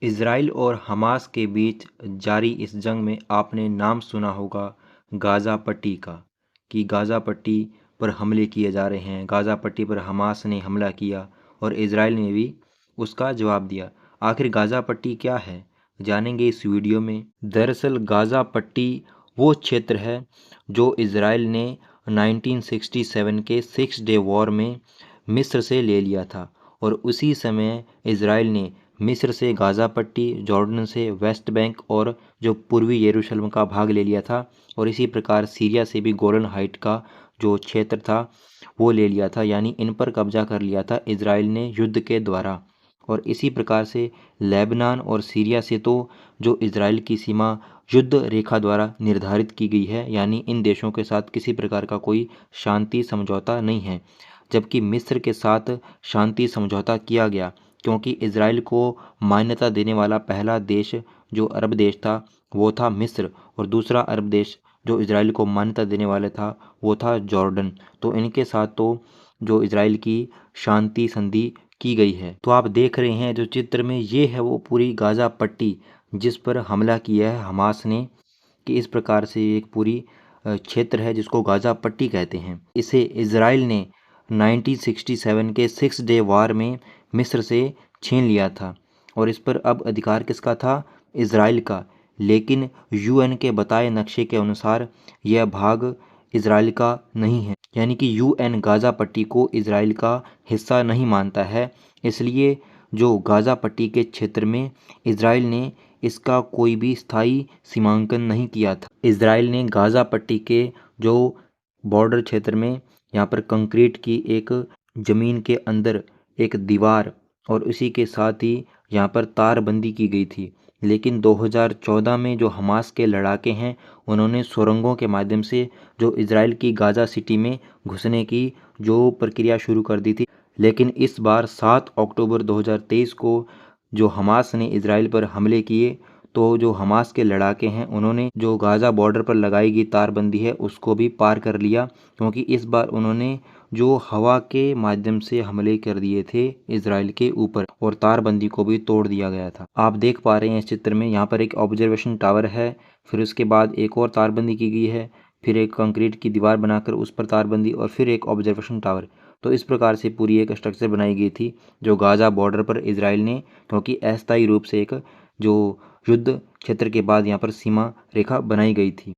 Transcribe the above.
Israel और Hamas के बीच जारी इस जंग में आपने नाम सुना होगा गाज़ा पट्टी का, कि गाज़ा पट्टी पर हमले किए जा रहे हैं। गाज़ा पट्टी पर हमास ने हमला किया और इज़राइल ने भी उसका जवाब दिया। आखिर गाज़ा पट्टी क्या है, जानेंगे इस वीडियो में। दरअसल गाज़ा पट्टी वो क्षेत्र है जो इज़राइल ने 1967 के 6 डे वॉर में मिस्र से ले लिया था, और उसी समय इज़राइल ने मिस्र से गाज़ा पट्टी, जॉर्डन से वेस्ट बैंक और जो पूर्वी यरूशलेम का भाग ले लिया था, और इसी प्रकार सीरिया से भी गोलन हाइट का जो क्षेत्र था वो ले लिया था। यानी इन पर कब्जा कर लिया था इज़राइल ने युद्ध के द्वारा। और इसी प्रकार से लेबनान और सीरिया से तो जो इज़राइल की सीमा युद्ध रेखा द्वारा निर्धारित की गई है, यानी इन देशों के साथ किसी प्रकार का कोई शांति समझौता नहीं है। जबकि मिस्र के साथ शांति समझौता किया गया, क्योंकि इज़राइल को मान्यता देने वाला पहला देश जो अरब देश था वो था मिस्र, और दूसरा अरब देश जो इज़राइल को मान्यता देने वाला था वो था जॉर्डन। तो इनके साथ तो जो इज़राइल की शांति संधि की गई है। तो आप देख रहे हैं जो चित्र में, ये है वो पूरी गाज़ा पट्टी जिस पर हमला किया है हमास ने, कि इस प्रकार से एक पूरी क्षेत्र है जिसको गाज़ा पट्टी कहते हैं। इसे इज़राइल ने 1967 के 6 डे वार में मिस्र से छीन लिया था, और इस पर अब अधिकार किसका था? इज़राइल का। लेकिन यूएन के बताए नक्शे के अनुसार यह भाग इज़राइल का नहीं है, यानी कि यूएन गाज़ा पट्टी को इज़राइल का हिस्सा नहीं मानता है। इसलिए जो गाज़ा पट्टी के क्षेत्र में इज़राइल ने इसका कोई भी स्थायी सीमांकन नहीं किया था। इज़राइल ने गाज़ा पट्टी के जो बॉर्डर क्षेत्र में यहाँ पर कंक्रीट की एक ज़मीन के अंदर एक दीवार और उसी के साथ ही यहाँ पर तारबंदी की गई थी। लेकिन 2014 में जो हमास के लड़ाके हैं उन्होंने सुरंगों के माध्यम से जो इज़राइल की गाज़ा सिटी में घुसने की जो प्रक्रिया शुरू कर दी थी। लेकिन इस बार 7 अक्टूबर 2023 को जो हमास ने इज़राइल पर हमले किए, तो जो हमास के लड़ाके हैं उन्होंने जो गाज़ा बॉर्डर पर लगाई गई तारबंदी है उसको भी पार कर लिया, क्योंकि इस बार उन्होंने जो हवा के माध्यम से हमले कर दिए थे इज़राइल के ऊपर, और तारबंदी को भी तोड़ दिया गया था। आप देख पा रहे हैं इस चित्र में, यहाँ पर एक ऑब्जर्वेशन टावर है, फिर उसके बाद एक और तारबंदी की गई है, फिर एक कंक्रीट की दीवार बनाकर उस पर तारबंदी, और फिर एक ऑब्जर्वेशन टावर। तो इस प्रकार से पूरी एक स्ट्रक्चर बनाई गई थी जो गाज़ा बॉर्डर पर इज़राइल ने, क्योंकि अस्थायी रूप से एक जो युद्ध क्षेत्र के बाद यहाँ पर सीमा रेखा बनाई गई थी।